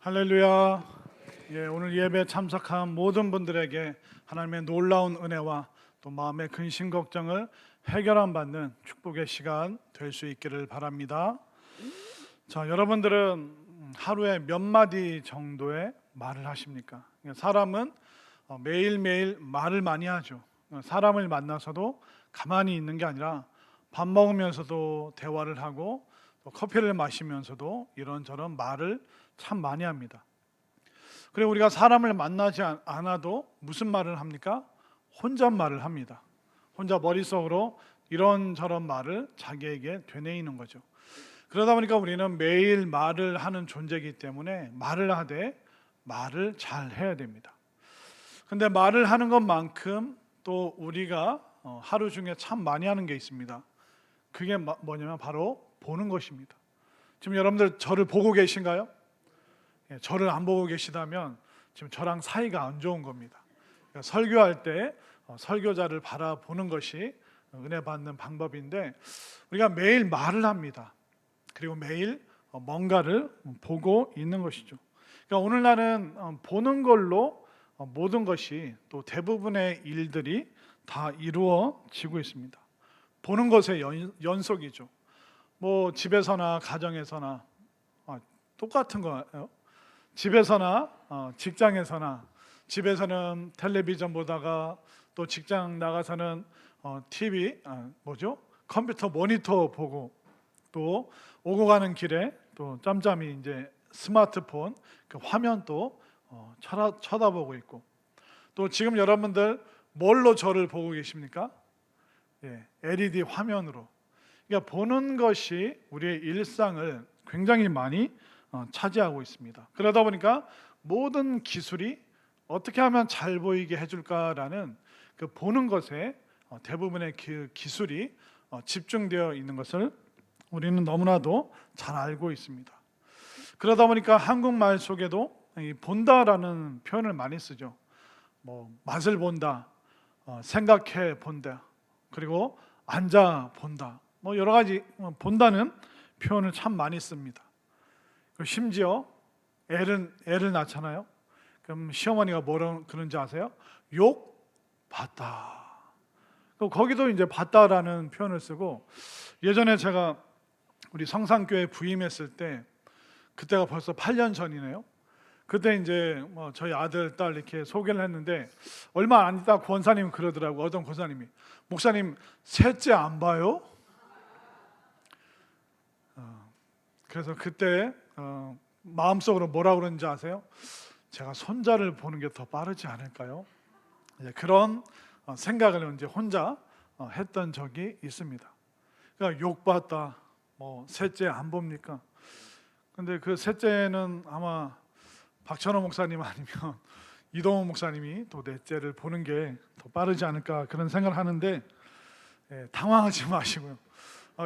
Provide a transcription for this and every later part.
할렐루야. 오늘 예배에 참석한 모든 분들에게 하나님의 놀라운 은혜와 또 마음의 근심 걱정을 해결함 받는 축복의 시간 될 수 있기를 바랍니다. 자, 여러분들은 하루에 몇 마디 정도의 말을 하십니까? 사람은 매일매일 말을 많이 하죠. 사람을 만나서도 가만히 있는 게 아니라 밥 먹으면서도 대화를 하고 또 커피를 마시면서도 이런저런 말을 참 많이 합니다. 그리고 우리가 사람을 만나지 않아도 무슨 말을 합니까? 혼잣말을 합니다. 혼자 머릿속으로 이런저런 말을 자기에게 되뇌이는 거죠. 그러다 보니까 우리는 매일 말을 하는 존재이기 때문에 말을 하되 말을 잘 해야 됩니다. 근데 말을 하는 것만큼 또 우리가 하루 중에 참 많이 하는 게 있습니다. 그게 뭐냐면 바로 보는 것입니다. 지금 여러분들 저를 보고 계신가요? 저를 안 보고 계시다면 지금 저랑 사이가 안 좋은 겁니다. 그러니까 설교할 때 설교자를 바라보는 것이 은혜 받는 방법인데, 우리가 매일 말을 합니다. 그리고 매일 뭔가를 보고 있는 것이죠. 그러니까 오늘날은 보는 걸로 모든 것이 또 대부분의 일들이 다 이루어지고 있습니다. 보는 것의 연속이죠. 뭐 집에서나 가정에서나 똑같은 거예요. 집에서나 직장에서나, 집에서는 텔레비전 보다가 또 직장 나가서는 TV 컴퓨터 모니터 보고, 또 오고 가는 길에 또 짬짬이 이제 스마트폰 그 화면 또 쳐다보고 있고, 또 지금 여러분들 뭘로 저를 보고 계십니까? LED 화면으로. 그러니까 보는 것이 우리의 일상을 굉장히 많이 차지하고 있습니다. 그러다 보니까 모든 기술이 어떻게 하면 잘 보이게 해줄까라는 그 보는 것에 대부분의 그 기술이 집중되어 있는 것을 우리는 너무나도 잘 알고 있습니다. 그러다 보니까 한국말 속에도 이 본다라는 표현을 많이 쓰죠. 뭐 맛을 본다, 생각해 본다, 그리고 앉아 본다, 뭐 여러 가지 본다는 표현을 참 많이 씁니다. 심지어 애를 낳잖아요. 그럼 시어머니가 뭐라 그런지 아세요? 욕 봤다. 거기도 이제 봤다라는 표현을 쓰고, 예전에 제가 우리 성산교회 부임했을 때, 그때가 벌써 8년 전이네요. 그때 이제 저희 아들 딸 이렇게 소개를 했는데, 얼마 안 있다 권사님 그러더라고. 어떤 권사님이, 목사님 셋째 안 봐요? 그래서 그때 마음속으로 뭐라 그러는지 아세요? 제가 손자를 보는 게 더 빠르지 않을까요? 그런 생각을 이제 혼자 했던 적이 있습니다. 그러니까 욕받다, 뭐 셋째 안 봅니까? 근데 그 셋째는 아마 박찬호 목사님 아니면 이동호 목사님이 또 넷째를 보는 게 더 빠르지 않을까, 그런 생각을 하는데, 당황하지 마시고요.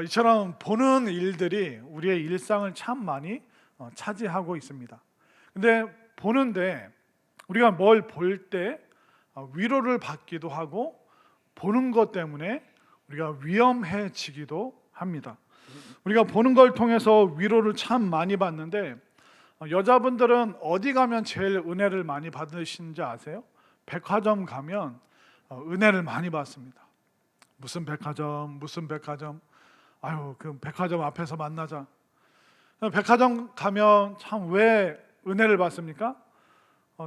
이처럼 보는 일들이 우리의 일상을 참 많이 차지하고 있습니다. 근데 보는데 우리가 뭘 볼 때 위로를 받기도 하고, 보는 것 때문에 우리가 위험해지기도 합니다. 우리가 보는 걸 통해서 위로를 참 많이 받는데, 여자분들은 어디 가면 제일 은혜를 많이 받으시는지 아세요? 백화점 가면 은혜를 많이 받습니다. 무슨 백화점, 아유, 그 백화점 앞에서 만나자. 백화점 가면 참 왜 은혜를 받습니까?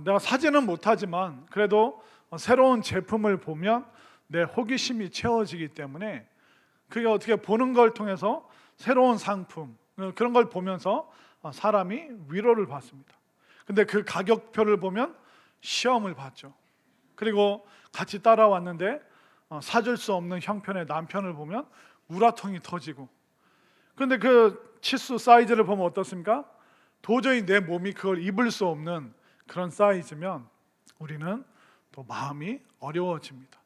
내가 사지는 못하지만 그래도 새로운 제품을 보면 내 호기심이 채워지기 때문에, 그게 어떻게 보는 걸 통해서 새로운 상품, 그런 걸 보면서 사람이 위로를 받습니다. 근데 그 가격표를 보면 시험을 받죠. 그리고 같이 따라왔는데 사줄 수 없는 형편의 남편을 보면 우라통이 터지고, 그런데 그 치수 사이즈를 보면 어떻습니까? 도저히 내 몸이 그걸 입을 수 없는 그런 사이즈면 우리는 또 마음이 어려워집니다.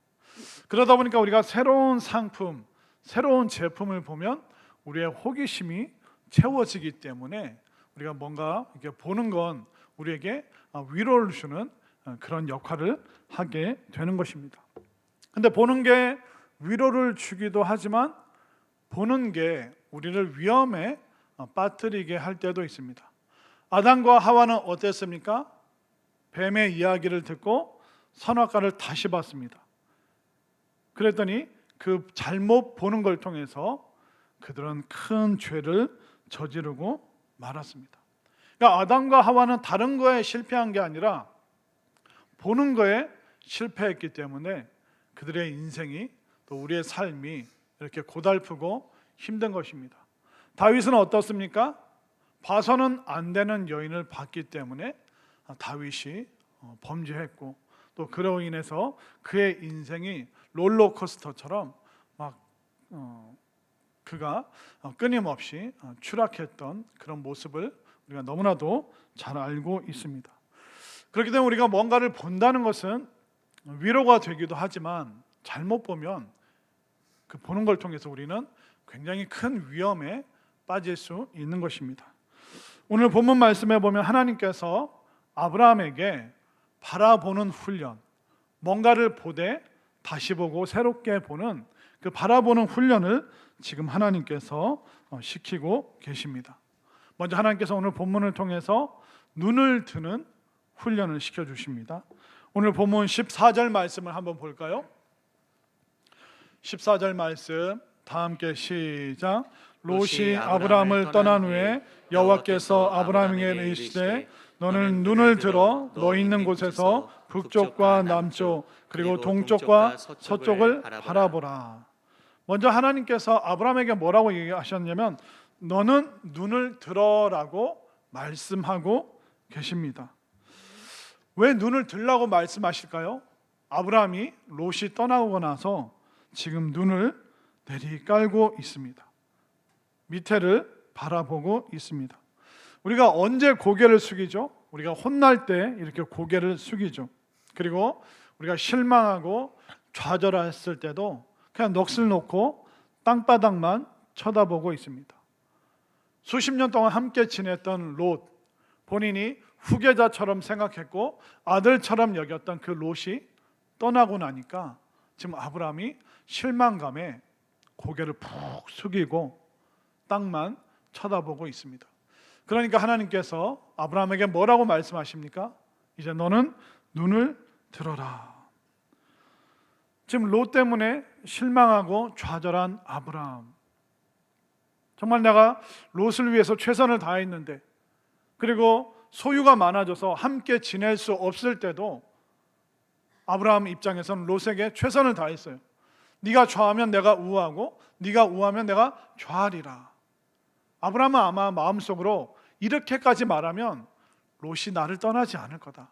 그러다 보니까 우리가 새로운 상품, 새로운 제품을 보면 우리의 호기심이 채워지기 때문에 우리가 뭔가 이렇게 보는 건 우리에게 위로를 주는 그런 역할을 하게 되는 것입니다. 근데 보는 게 위로를 주기도 하지만, 보는 게 우리를 위험에 빠뜨리게 할 때도 있습니다. 아담과 하와는 어땠습니까? 뱀의 이야기를 듣고 선악과를 다시 봤습니다. 그랬더니 그 잘못 보는 걸 통해서 그들은 큰 죄를 저지르고 말았습니다. 그러니까 아담과 하와는 다른 거에 실패한 게 아니라 보는 거에 실패했기 때문에 그들의 인생이, 또 우리의 삶이 이렇게 고달프고 힘든 것입니다. 다윗은 어떻습니까? 봐서는 안 되는 여인을 봤기 때문에 다윗이 범죄했고, 또 그로 인해서 그의 인생이 롤러코스터처럼 막 그가 끊임없이 추락했던 그런 모습을 우리가 너무나도 잘 알고 있습니다. 그렇기 때문에 우리가 뭔가를 본다는 것은 위로가 되기도 하지만 잘못 보면 그 보는 걸 통해서 우리는 굉장히 큰 위험에 빠질 수 있는 것입니다. 오늘 본문 말씀에 보면 하나님께서 아브라함에게 바라보는 훈련, 뭔가를 보되 다시 보고 새롭게 보는 그 바라보는 훈련을 지금 하나님께서 시키고 계십니다. 먼저 하나님께서 오늘 본문을 통해서 눈을 드는 훈련을 시켜주십니다. 오늘 본문 14절 말씀을 한번 볼까요? 14절 말씀 다 함께 시작. 롯이 아브라함을 떠난 후에 여호와께서 아브라함에게 이르시되 너는 눈을 들어 너 있는 곳에서 북쪽과 남쪽 그리고 동쪽과 서쪽을 바라보라. 먼저 하나님께서 아브라함에게 뭐라고 얘기하셨냐면 너는 눈을 들어라고 말씀하고 계십니다. 왜 눈을 들라고 말씀하실까요? 아브라함이 롯이 떠나고 나서 지금 눈을 내리깔고 있습니다. 밑에를 바라보고 있습니다. 우리가 언제 고개를 숙이죠? 우리가 혼날 때 이렇게 고개를 숙이죠. 그리고 우리가 실망하고 좌절했을 때도 그냥 넋을 놓고 땅바닥만 쳐다보고 있습니다. 수십 년 동안 함께 지냈던 롯, 본인이 후계자처럼 생각했고 아들처럼 여겼던 그 롯이 떠나고 나니까 지금 아브라함이 실망감에 고개를 푹 숙이고 땅만 쳐다보고 있습니다. 그러니까 하나님께서 아브라함에게 뭐라고 말씀하십니까? 이제 너는 눈을 들어라. 지금 롯 때문에 실망하고 좌절한 아브라함, 정말 내가 롯을 위해서 최선을 다했는데, 그리고 소유가 많아져서 함께 지낼 수 없을 때도 아브라함 입장에서는 롯에게 최선을 다했어요. 네가 좌하면 내가 우하고 네가 우하면 내가 좌하리라. 아브라함은 아마 마음속으로 이렇게까지 말하면 롯이 나를 떠나지 않을 거다.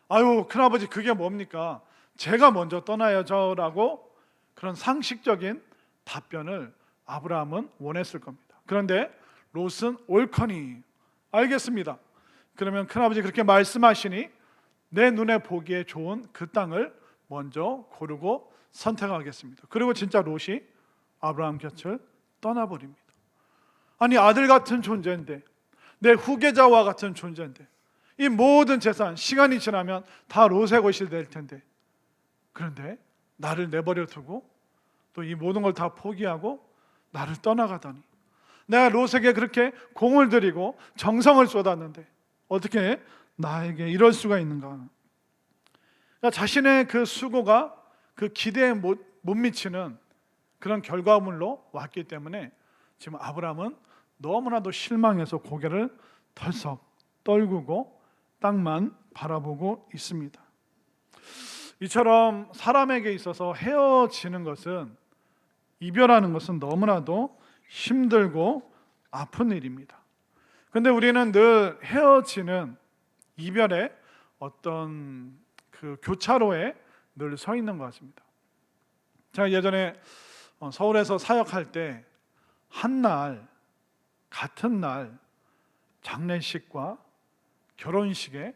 아유 큰아버지 그게 뭡니까? 제가 먼저 떠나야죠라고 그런 상식적인 답변을 아브라함은 원했을 겁니다. 그런데 롯은 옳거니 알겠습니다. 그러면 큰아버지 그렇게 말씀하시니 내 눈에 보기에 좋은 그 땅을 먼저 고르고 선택하겠습니다. 그리고 진짜 롯이 아브라함 곁을 떠나버립니다. 아니 아들 같은 존재인데, 내 후계자와 같은 존재인데, 이 모든 재산 시간이 지나면 다 롯의 것이 될 텐데, 그런데 나를 내버려 두고 또 이 모든 걸 다 포기하고 나를 떠나가다니, 내가 롯에게 그렇게 공을 들이고 정성을 쏟았는데 어떻게 나에게 이럴 수가 있는가? 그러니까 자신의 그 수고가 그 기대에 못 미치는 그런 결과물로 왔기 때문에 지금 아브라함은 너무나도 실망해서 고개를 털썩 떨구고 땅만 바라보고 있습니다. 이처럼 사람에게 있어서 헤어지는 것은, 이별하는 것은 너무나도 힘들고 아픈 일입니다. 그런데 우리는 늘 헤어지는 이별의 어떤 그 교차로에 늘 서 있는 것 같습니다. 제가 예전에 서울에서 사역할 때 한날 같은 날 장례식과 결혼식에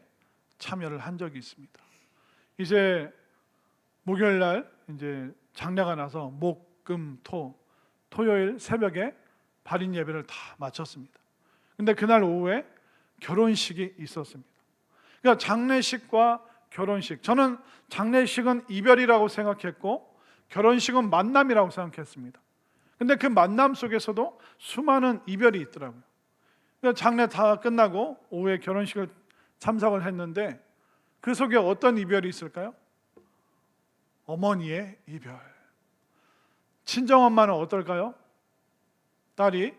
참여를 한 적이 있습니다. 이제 목요일 날 이제 장례가 나서 목, 금, 토요일 새벽에 발인 예배를 다 마쳤습니다. 근데 그날 오후에 결혼식이 있었습니다. 그러니까 장례식과 결혼식, 저는 장례식은 이별이라고 생각했고 결혼식은 만남이라고 생각했습니다. 근데 그 만남 속에서도 수많은 이별이 있더라고요. 장례 다 끝나고 오후에 결혼식을 참석을 했는데 그 속에 어떤 이별이 있을까요? 어머니의 이별. 친정엄마는 어떨까요? 딸이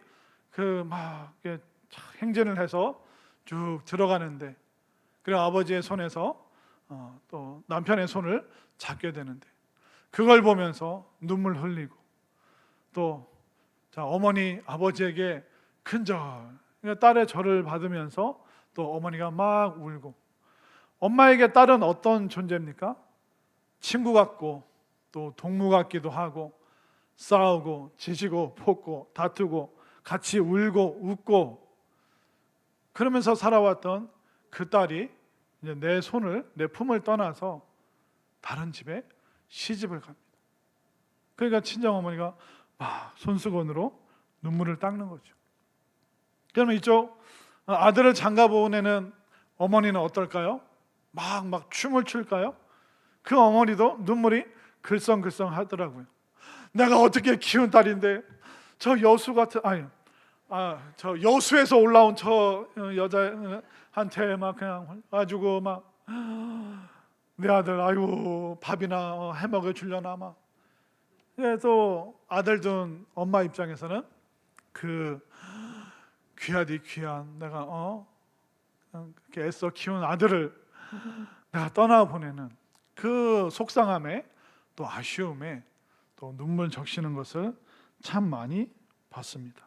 막 행진을 해서 쭉 들어가는데, 그리고 아버지의 손에서 또 남편의 손을 잡게 되는데, 그걸 보면서 눈물 흘리고, 또 어머니 아버지에게 큰절, 그러니까 딸의 절을 받으면서 또 어머니가 막 울고. 엄마에게 딸은 어떤 존재입니까? 친구 같고 또 동무 같기도 하고, 싸우고 지지고 볶고 다투고 같이 울고 웃고 그러면서 살아왔던 그 딸이 이제 내 품을 떠나서 다른 집에 시집을 갑니다. 그러니까 친정어머니가 막 손수건으로 눈물을 닦는 거죠. 그러면 이쪽 아들을 장가 보내는 어머니는 어떨까요? 막 춤을 출까요? 그 어머니도 눈물이 글썽글썽 하더라고요. 내가 어떻게 키운 딸인데 저 여수 같은 저 여수에서 올라온 저 여자한테 막 그냥 가지고 막 내 아들 아이고 밥이나 해 먹여 주려나 막. 또 아들 둔 엄마 입장에서는 그 귀하디 귀한 내가 그렇게 애써 키운 아들을 내가 떠나 보내는 그 속상함에 또 아쉬움에 또 눈물 적시는 것을 참 많이 봤습니다.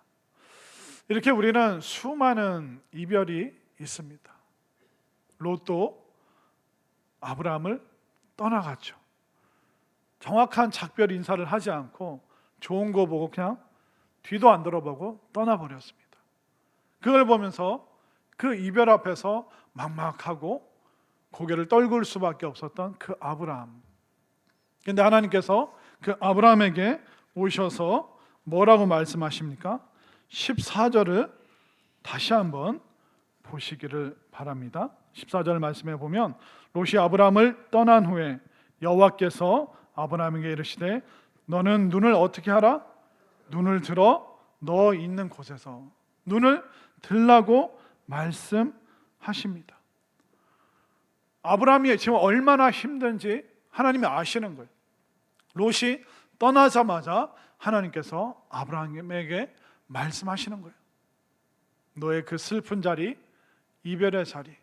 이렇게 우리는 수많은 이별이 있습니다. 롯도 아브라함을 떠나갔죠. 정확한 작별 인사를 하지 않고 좋은 거 보고 그냥 뒤도 안 돌아보고 떠나버렸습니다. 그걸 보면서 그 이별 앞에서 막막하고 고개를 떨굴 수밖에 없었던 그 아브라함. 그런데 하나님께서 그 아브라함에게 오셔서 뭐라고 말씀하십니까? 14절을 다시 한번 보시기를 바랍니다. 14절 말씀에 보면 롯이 아브라함을 떠난 후에 여호와께서 아브라함에게 이르시되 너는 눈을 어떻게 하라? 눈을 들어 너 있는 곳에서 눈을 들라고 말씀하십니다. 아브라함이 지금 얼마나 힘든지 하나님이 아시는 거예요. 롯이 떠나자마자 하나님께서 아브라함에게 말씀하시는 거예요. 너의 그 슬픈 자리, 이별의 자리,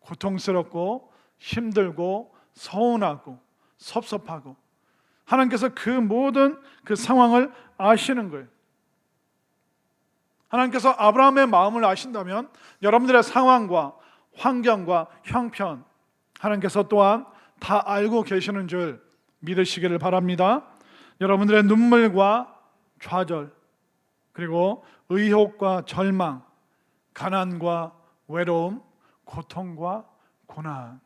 고통스럽고 힘들고 서운하고 섭섭하고 하나님께서 그 모든 그 상황을 아시는 거예요. 하나님께서 아브라함의 마음을 아신다면 여러분들의 상황과 환경과 형편 하나님께서 또한 다 알고 계시는 줄 믿으시기를 바랍니다. 여러분들의 눈물과 좌절, 그리고 의혹과 절망, 가난과 외로움, 고통과 고난.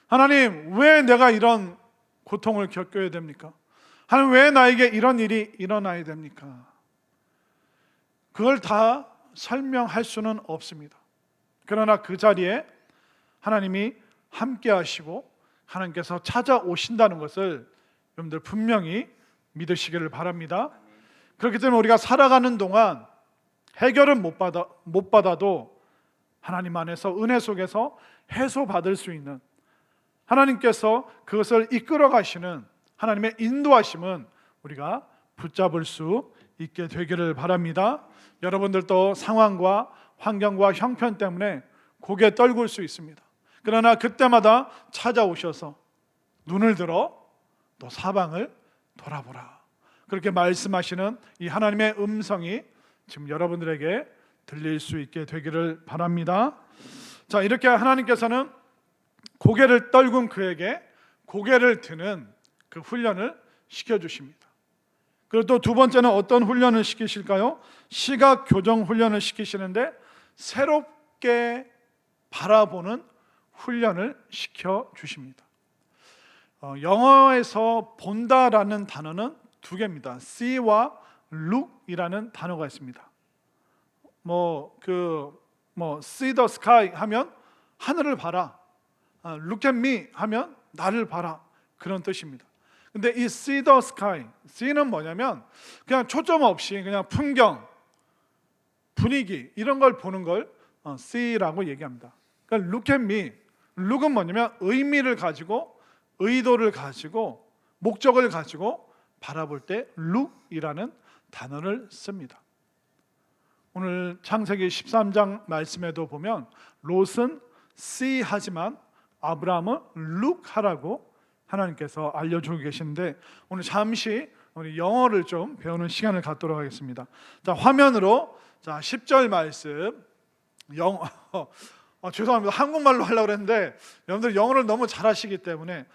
하나님, 왜 내가 이런 고통을 겪어야 됩니까? 하나님, 왜 나에게 이런 일이 일어나야 됩니까? 그걸 다 설명할 수는 없습니다. 그러나 그 자리에 하나님이 함께 하시고 하나님께서 찾아오신다는 것을 여러분들 분명히 믿으시기를 바랍니다. 그렇기 때문에 우리가 살아가는 동안 해결은 못 받아도 하나님 안에서 은혜 속에서 해소받을 수 있는 하나님께서 그것을 이끌어 가시는 하나님의 인도하심은 우리가 붙잡을 수 있게 되기를 바랍니다. 여러분들도 상황과 환경과 형편 때문에 고개 떨굴 수 있습니다. 그러나 그때마다 찾아오셔서 눈을 들어 또 사방을 돌아보라, 그렇게 말씀하시는 이 하나님의 음성이 지금 여러분들에게 들릴 수 있게 되기를 바랍니다. 자, 이렇게 하나님께서는 고개를 떨군 그에게 고개를 드는 그 훈련을 시켜주십니다. 그리고 또 두 번째는 어떤 훈련을 시키실까요? 시각 교정 훈련을 시키시는데 새롭게 바라보는 훈련을 시켜주십니다. 영어에서 본다라는 단어는 두 개입니다. see와 look이라는 단어가 있습니다. see the sky 하면 하늘을 봐라, look at me 하면 나를 봐라, 그런 뜻입니다. 근데 이 see the sky, see는 뭐냐면 그냥 초점 없이 그냥 풍경, 분위기 이런 걸 보는 걸 see라고 얘기합니다. 그러니까 look at me. look은 뭐냐면 의미를 가지고 의도를 가지고 목적을 가지고 바라볼 때 look이라는 단어를 씁니다. 오늘 창세기 13장 말씀에도 보면 롯은 see 하지만 아브라함은 look 하라고 하나님께서 알려주고 계시는데 오늘 잠시 우리 영어를 좀 배우는 시간을 갖도록 하겠습니다. 자, 화면으로 자 10절 말씀 죄송합니다. 한국말로 하려고 했는데 여러분들 영어를 너무 잘하시기 때문에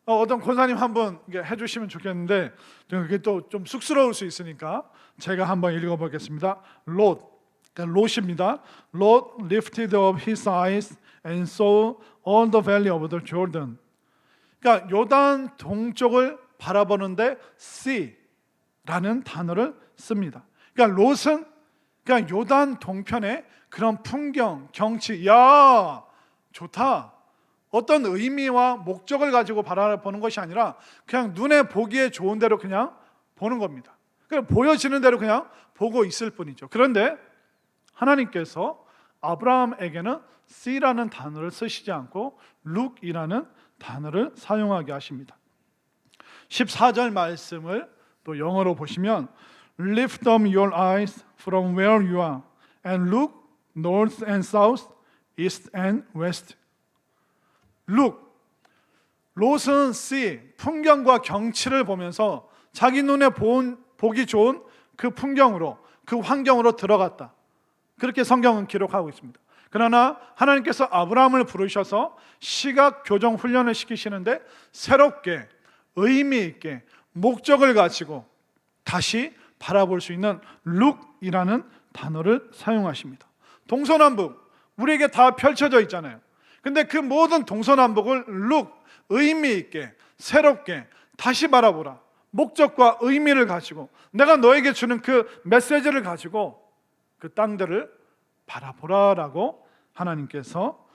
어떤 권사님 한번 해주시면 좋겠는데 그게 또 좀 쑥스러울 수 있으니까 제가 한번 읽어보겠습니다. 롯, 그러니까 롯입니다. Lot lifted up his eyes and saw all the valley of the Jordan. 그러니까 요단 동쪽을 바라보는데 see라는 단어를 씁니다. 그러니까 롯은 그냥 요단 동편의 그런 풍경, 경치, 야 좋다. 어떤 의미와 목적을 가지고 바라보는 것이 아니라 그냥 눈에 보기에 좋은 대로 그냥 보는 겁니다. 그냥 보여지는 대로 그냥 보고 있을 뿐이죠. 그런데 하나님께서 아브라함에게는 see라는 단어를 쓰시지 않고 look이라는 단어를 사용하게 하십니다. 14절 말씀을 또 영어로 보시면 Lift up your eyes from where you are and look north and south, east and west. Look, 롯은 see, 풍경과 경치를 보면서 자기 눈에 보기 좋은 그 풍경으로, 그 환경으로 들어갔다. 그렇게 성경은 기록하고 있습니다. 그러나 하나님께서 아브라함을 부르셔서 시각 교정 훈련을 시키시는데 새롭게 의미 있게 목적을 가지고 다시 바라볼 수 있는 look이라는 단어를 사용하십니다. 동서남북 우리에게 다 펼쳐져 있잖아요. 근데 그 모든 동서남북을 look, 의미 있게 새롭게 다시 바라보라. 목적과 의미를 가지고 내가 너에게 주는 그 메시지를 가지고 그 땅들을 바라보라라고 하나님께서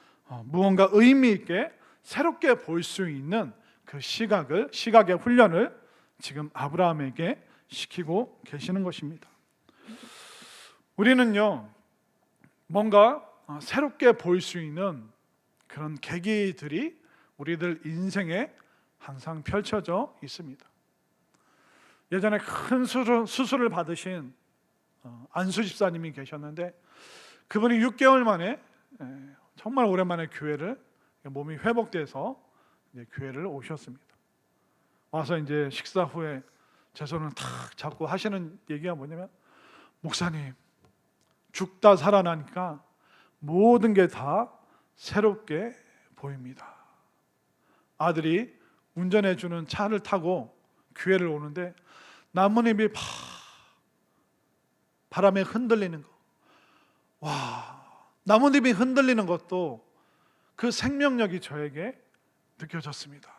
무언가 의미 있게 새롭게 볼 수 있는 그 시각의 훈련을 지금 아브라함에게 시키고 계시는 것입니다. 우리는요 뭔가 새롭게 볼 수 있는 그런 계기들이 우리들 인생에 항상 펼쳐져 있습니다. 예전에 큰 수술을 받으신 안수 집사님이 계셨는데 그분이 6개월 만에 정말 오랜만에 교회를 몸이 회복돼서 이제 교회를 오셨습니다. 와서 이제 식사 후에 제 손을 탁 잡고 하시는 얘기가 뭐냐면 목사님 죽다 살아나니까 모든 게 다 새롭게 보입니다. 아들이 운전해주는 차를 타고 교회를 오는데 나뭇잎이 바람에 흔들리는 거. 와, 나뭇잎이 흔들리는 것도 그 생명력이 저에게 느껴졌습니다.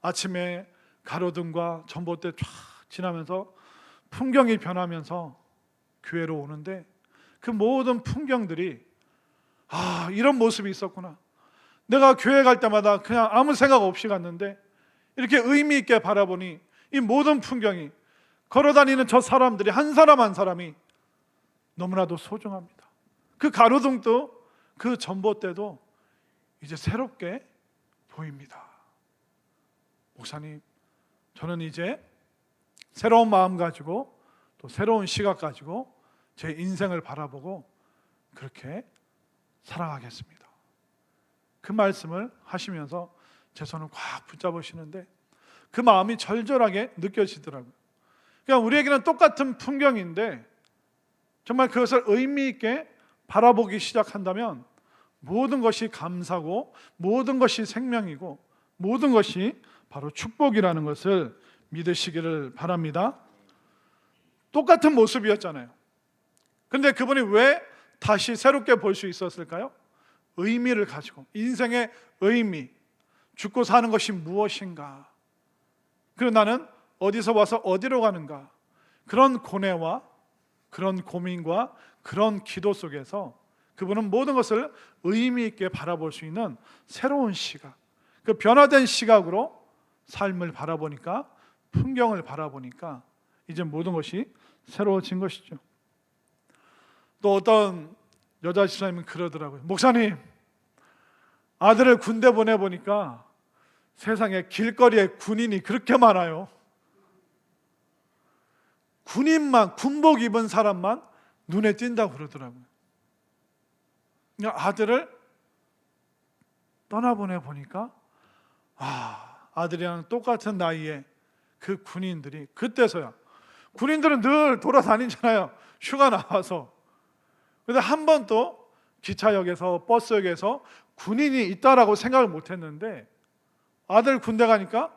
아침에 가로등과 전봇대 쫙 지나면서 풍경이 변하면서 교회로 오는데 그 모든 풍경들이 이런 모습이 있었구나. 내가 교회 갈 때마다 그냥 아무 생각 없이 갔는데 이렇게 의미 있게 바라보니 이 모든 풍경이 걸어다니는 저 사람들이 한 사람 한 사람이 너무나도 소중합니다. 그 가로등도 그 전봇대도 이제 새롭게 보입니다. 목사님, 저는 이제 새로운 마음 가지고 또 새로운 시각 가지고 제 인생을 바라보고 그렇게 살아가겠습니다. 그 말씀을 하시면서 제 손을 꽉 붙잡으시는데 그 마음이 절절하게 느껴지더라고요. 그러니까 우리에게는 똑같은 풍경인데 정말 그것을 의미 있게 바라보기 시작한다면 모든 것이 감사고 모든 것이 생명이고 모든 것이 바로 축복이라는 것을 믿으시기를 바랍니다. 똑같은 모습이었잖아요. 그런데 그분이 왜 다시 새롭게 볼 수 있었을까요? 의미를 가지고 인생의 의미, 죽고 사는 것이 무엇인가, 그리고 나는 어디서 와서 어디로 가는가, 그런 고뇌와 그런 고민과 그런 기도 속에서 그분은 모든 것을 의미 있게 바라볼 수 있는 새로운 시각, 그 변화된 시각으로 삶을 바라보니까, 풍경을 바라보니까 이제 모든 것이 새로워진 것이죠. 또 어떤 여자 집사님은 그러더라고요. 목사님, 아들을 군대 보내보니까 세상에 길거리에 군인이 그렇게 많아요. 군인만, 군복 입은 사람만 눈에 띈다고 그러더라고요. 아들을 떠나보내 보니까 아들이랑 똑같은 나이에 그 군인들이, 그때서야, 군인들은 늘 돌아다니잖아요, 휴가 나와서. 근데 한 번도 기차역에서 버스역에서 군인이 있다라고 생각을 못 했는데, 아들 군대 가니까,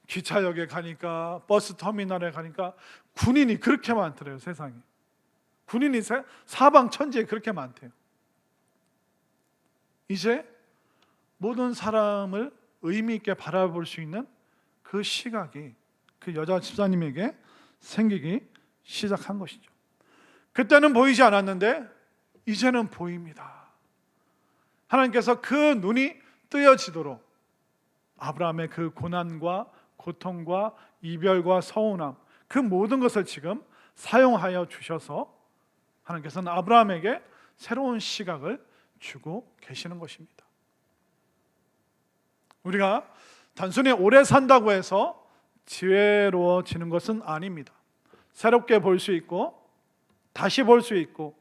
기차역에 가니까, 버스 터미널에 가니까 군인이 그렇게 많더래요. 세상에 군인이 사방 천지에 그렇게 많대요. 이제 모든 사람을 의미 있게 바라볼 수 있는 그 시각이 그 여자 집사님에게 생기기 시작한 것이죠. 그때는 보이지 않았는데 이제는 보입니다. 하나님께서 그 눈이 뜨여지도록 아브라함의 그 고난과 고통과 이별과 서운함, 그 모든 것을 지금 사용하여 주셔서 하나님께서는 아브라함에게 새로운 시각을 주고 계시는 것입니다. 우리가 단순히 오래 산다고 해서 지혜로워지는 것은 아닙니다. 새롭게 볼 수 있고 다시 볼 수 있고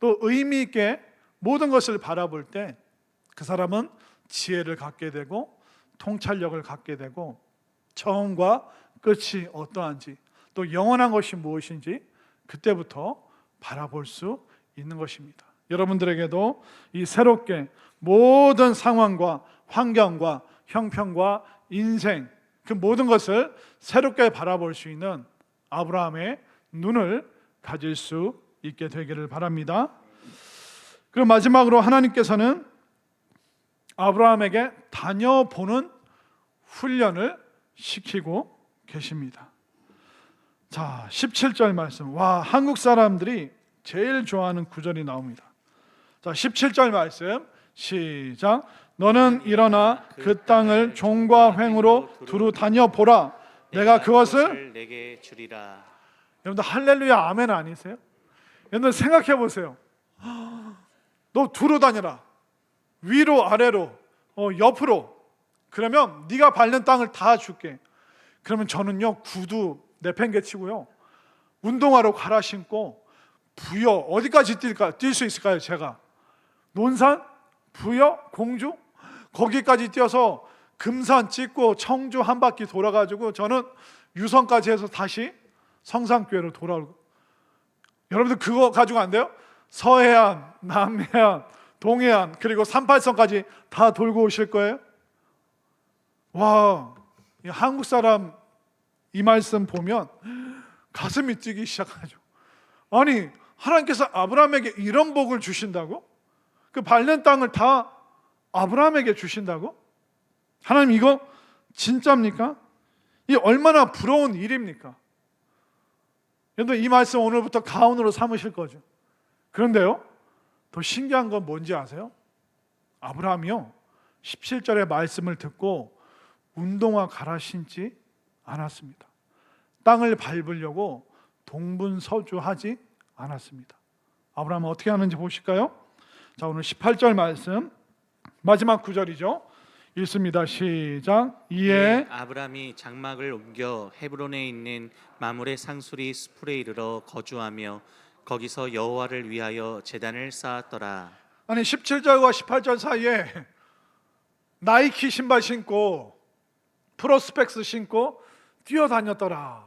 또 의미 있게 모든 것을 바라볼 때 그 사람은 지혜를 갖게 되고 통찰력을 갖게 되고 처음과 끝이 어떠한지 또 영원한 것이 무엇인지 그때부터 바라볼 수 있는 것입니다. 여러분들에게도 이 새롭게 모든 상황과 환경과 형편과 인생 그 모든 것을 새롭게 바라볼 수 있는 아브라함의 눈을 가질 수 있게 되기를 바랍니다. 그리고 마지막으로 하나님께서는 아브라함에게 다녀보는 훈련을 시키고 계십니다. 자, 17절 말씀. 와, 한국 사람들이 제일 좋아하는 구절이 나옵니다. 자, 17절 말씀 시작. 너는 일어나 그 땅을 종과 횡으로 두루 다녀보라. 내가 그것을 내게 주리라. 여러분들 할렐루야 아멘 아니세요? 여러분들 생각해 보세요. 너 두루 다녀라. 위로 아래로 옆으로. 그러면 네가 밟는 땅을 다 줄게. 그러면 저는요 구두 내팽개치고요 운동화로 갈아 신고 부여 어디까지 뛸 수 있을까요? 제가 논산, 부여, 공주 거기까지 뛰어서 금산 찍고 청주 한 바퀴 돌아가지고 저는 유성까지 해서 다시 성산교회로 돌아오고. 여러분들 그거 가지고 안 돼요? 서해안, 남해안, 동해안 그리고 38선까지 다 돌고 오실 거예요? 와, 한국 사람 이 말씀 보면 가슴이 뛰기 시작하죠. 아니 하나님께서 아브라함에게 이런 복을 주신다고? 그 밟는 땅을 다 아브라함에게 주신다고? 하나님 이거 진짜입니까? 이 얼마나 부러운 일입니까? 여러분 이 말씀 오늘부터 가온으로 삼으실 거죠. 그런데요 더 신기한 건 뭔지 아세요? 아브라함이요 17절의 말씀을 듣고 운동화 갈아 신지 않았습니다. 땅을 밟으려고 동분서주하지 않았습니다. 아브라함은 어떻게 하는지 보실까요? 자, 오늘 18절 말씀 마지막 구절이죠. 읽습니다. 시작. 이에 아브라함이 장막을 옮겨 헤브론에 있는 마므레 상수리 스풀에 이르러 거주하며 거기서 여호와를 위하여 제단을 쌓았더라. 아니 17절과 18절 사이에 나이키 신발 신고 프로스펙스 신고 뛰어다녔더라.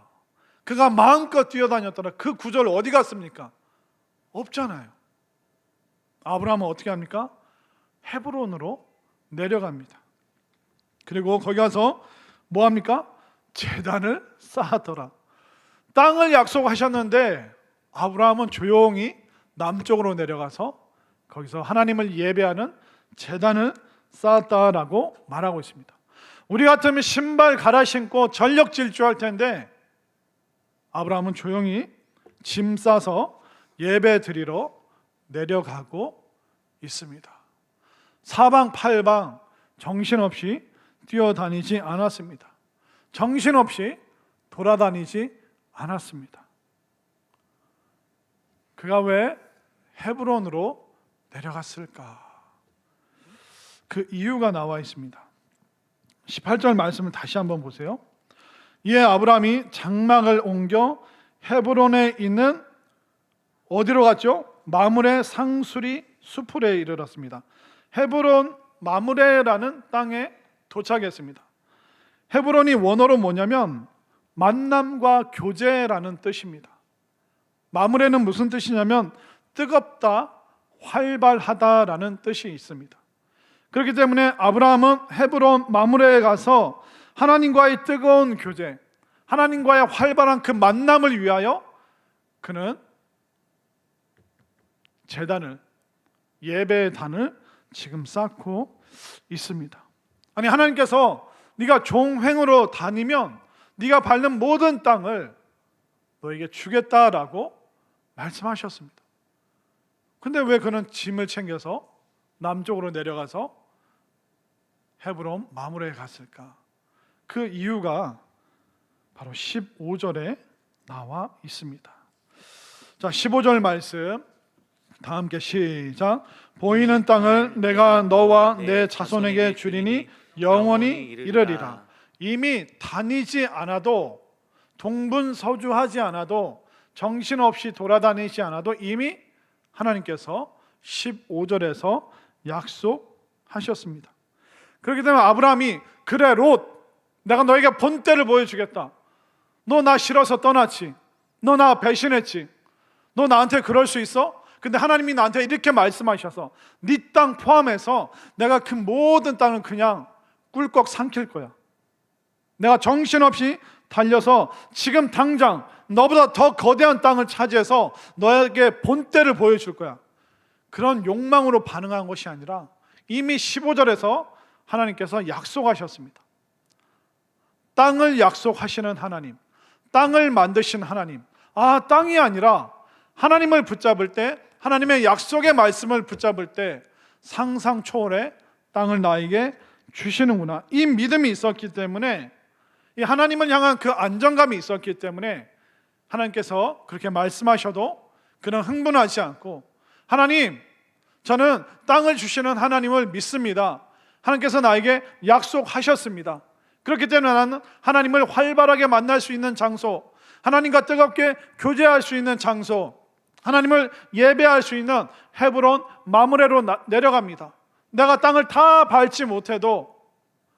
그가 마음껏 뛰어다녔더라. 그 구절 어디 갔습니까? 없잖아요. 아브라함은 어떻게 합니까? 헤브론으로 내려갑니다. 그리고 거기 가서 뭐 합니까? 제단을 쌓았더라. 땅을 약속하셨는데 아브라함은 조용히 남쪽으로 내려가서 거기서 하나님을 예배하는 제단을 쌓았다라고 말하고 있습니다. 우리 같으면 신발 갈아 신고 전력 질주할 텐데 아브라함은 조용히 짐 싸서 예배 드리러 내려가고 있습니다. 사방팔방 정신없이 뛰어다니지 않았습니다. 정신없이 돌아다니지 않았습니다. 그가 왜 헤브론으로 내려갔을까? 그 이유가 나와 있습니다. 18절 말씀을 다시 한번 보세요. 이에 아브라함이 장막을 옮겨 헤브론에 있는 어디로 갔죠? 마므레 상수리 수풀에 이르렀습니다. 헤브론 마므레라는 땅에 도착했습니다. 헤브론이 원어로 뭐냐면 만남과 교제라는 뜻입니다. 마므레는 무슨 뜻이냐면 뜨겁다, 활발하다라는 뜻이 있습니다. 그렇기 때문에 아브라함은 헤브론 마므레에 가서 하나님과의 뜨거운 교제, 하나님과의 활발한 그 만남을 위하여 그는 제단을, 예배의 단을 지금 쌓고 있습니다. 아니, 하나님께서 네가 종횡으로 다니면 네가 밟는 모든 땅을 너에게 주겠다라고 말씀하셨습니다. 근데 왜 그는 짐을 챙겨서 남쪽으로 내려가서 헤브론 마므레에 갔을까? 그 이유가 바로 15절에 나와 있습니다. 자, 15절 말씀 다 함께 시작. 보이는 땅을 내가 너와 내 자손에게 주리니 영원히 이르리라. 이미 다니지 않아도, 동분서주하지 않아도, 정신없이 돌아다니지 않아도 이미 하나님께서 15절에서 약속하셨습니다. 그렇기 때문에 아브라함이 그래 롯, 내가 너에게 본때를 보여주겠다. 너 나 싫어서 떠났지. 너 나 배신했지. 너 나한테 그럴 수 있어? 근데 하나님이 나한테 이렇게 말씀하셔서 네 땅 포함해서 내가 그 모든 땅을 그냥 꿀꺽 삼킬 거야. 내가 정신없이 달려서 지금 당장 너보다 더 거대한 땅을 차지해서 너에게 본때를 보여줄 거야. 그런 욕망으로 반응한 것이 아니라 이미 15절에서 하나님께서 약속하셨습니다. 땅을 약속하시는 하나님, 땅을 만드신 하나님. 아, 땅이 아니라 하나님을 붙잡을 때, 하나님의 약속의 말씀을 붙잡을 때 상상 초월의 땅을 나에게 주시는구나. 이 믿음이 있었기 때문에, 이 하나님을 향한 그 안정감이 있었기 때문에 하나님께서 그렇게 말씀하셔도 그는 흥분하지 않고, 하나님, 저는 땅을 주시는 하나님을 믿습니다. 하나님께서 나에게 약속하셨습니다. 그렇기 때문에 나는 하나님을 활발하게 만날 수 있는 장소, 하나님과 뜨겁게 교제할 수 있는 장소, 하나님을 예배할 수 있는 헤브론 마므레로 내려갑니다. 내가 땅을 다 밟지 못해도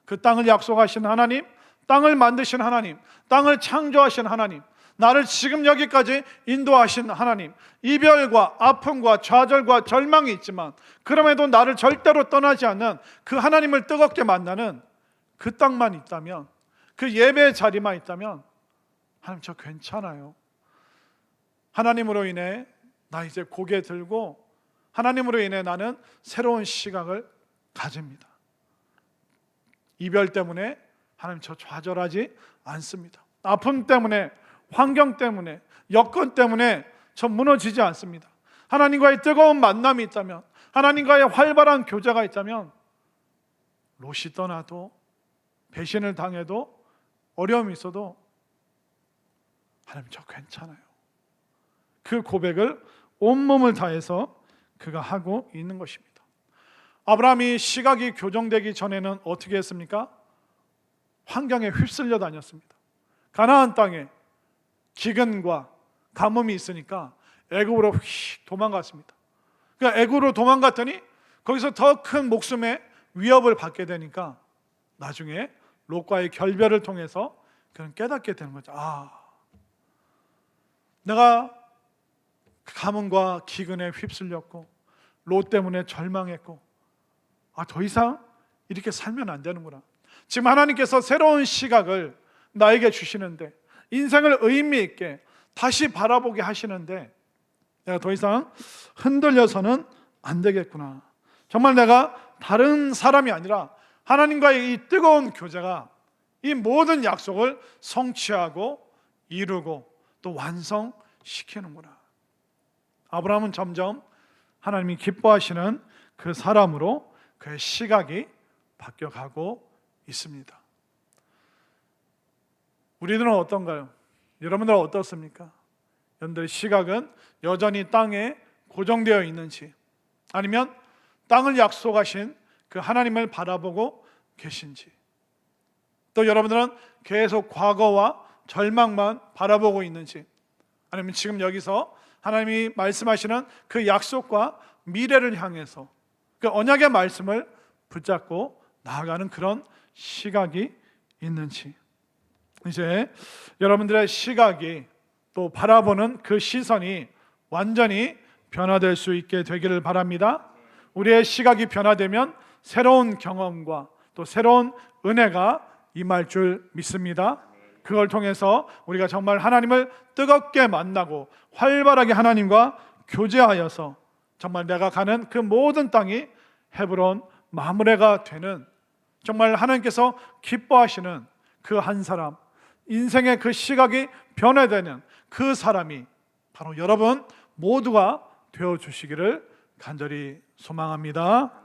그 땅을 약속하신 하나님, 땅을 만드신 하나님, 땅을 창조하신 하나님, 나를 지금 여기까지 인도하신 하나님, 이별과 아픔과 좌절과 절망이 있지만 그럼에도 나를 절대로 떠나지 않는 그 하나님을 뜨겁게 만나는 그 땅만 있다면, 그 예배의 자리만 있다면, 하나님 저 괜찮아요. 하나님으로 인해 나 이제 고개 들고 하나님으로 인해 나는 새로운 시각을 가집니다. 이별 때문에 하나님 저 좌절하지 않습니다. 아픔 때문에, 환경 때문에, 여건 때문에 저 무너지지 않습니다. 하나님과의 뜨거운 만남이 있다면, 하나님과의 활발한 교제가 있다면, 롯이 떠나도, 배신을 당해도, 어려움이 있어도 하나님 저 괜찮아요. 그 고백을 온몸을 다해서 그가 하고 있는 것입니다. 아브라함이 시각이 교정되기 전에는 어떻게 했습니까? 환경에 휩쓸려 다녔습니다. 가나안 땅에 기근과 가뭄이 있으니까 애굽으로 휙 도망갔습니다. 그러니까 애굽으로 도망갔더니 거기서 더 큰 목숨의 위협을 받게 되니까 나중에 롯과의 결별을 통해서 그는 깨닫게 되는 거죠. 아, 내가 가뭄과 기근에 휩쓸렸고 롯 때문에 절망했고, 아, 더 이상 이렇게 살면 안 되는구나. 지금 하나님께서 새로운 시각을 나에게 주시는데, 인생을 의미 있게 다시 바라보게 하시는데 내가 더 이상 흔들려서는 안 되겠구나. 정말 내가 다른 사람이 아니라 하나님과의 이 뜨거운 교제가 이 모든 약속을 성취하고 이루고 또 완성시키는구나. 아브라함은 점점 하나님이 기뻐하시는 그 사람으로 그의 시각이 바뀌어가고 있습니다. 우리들은 어떤가요? 여러분들은 어떻습니까? 여러분들의 시각은 여전히 땅에 고정되어 있는지, 아니면 땅을 약속하신 그 하나님을 바라보고 계신지, 또 여러분들은 계속 과거와 절망만 바라보고 있는지, 아니면 지금 여기서 하나님이 말씀하시는 그 약속과 미래를 향해서 그 언약의 말씀을 붙잡고 나아가는 그런 시각이 있는지. 이제 여러분들의 시각이, 또 바라보는 그 시선이 완전히 변화될 수 있게 되기를 바랍니다. 우리의 시각이 변화되면 새로운 경험과 또 새로운 은혜가 임할 줄 믿습니다. 그걸 통해서 우리가 정말 하나님을 뜨겁게 만나고 활발하게 하나님과 교제하여서 정말 내가 가는 그 모든 땅이 헤브론 마므레가 되는, 정말 하나님께서 기뻐하시는 그 한 사람, 인생의 그 시각이 변화되는 그 사람이 바로 여러분 모두가 되어 주시기를 간절히 소망합니다.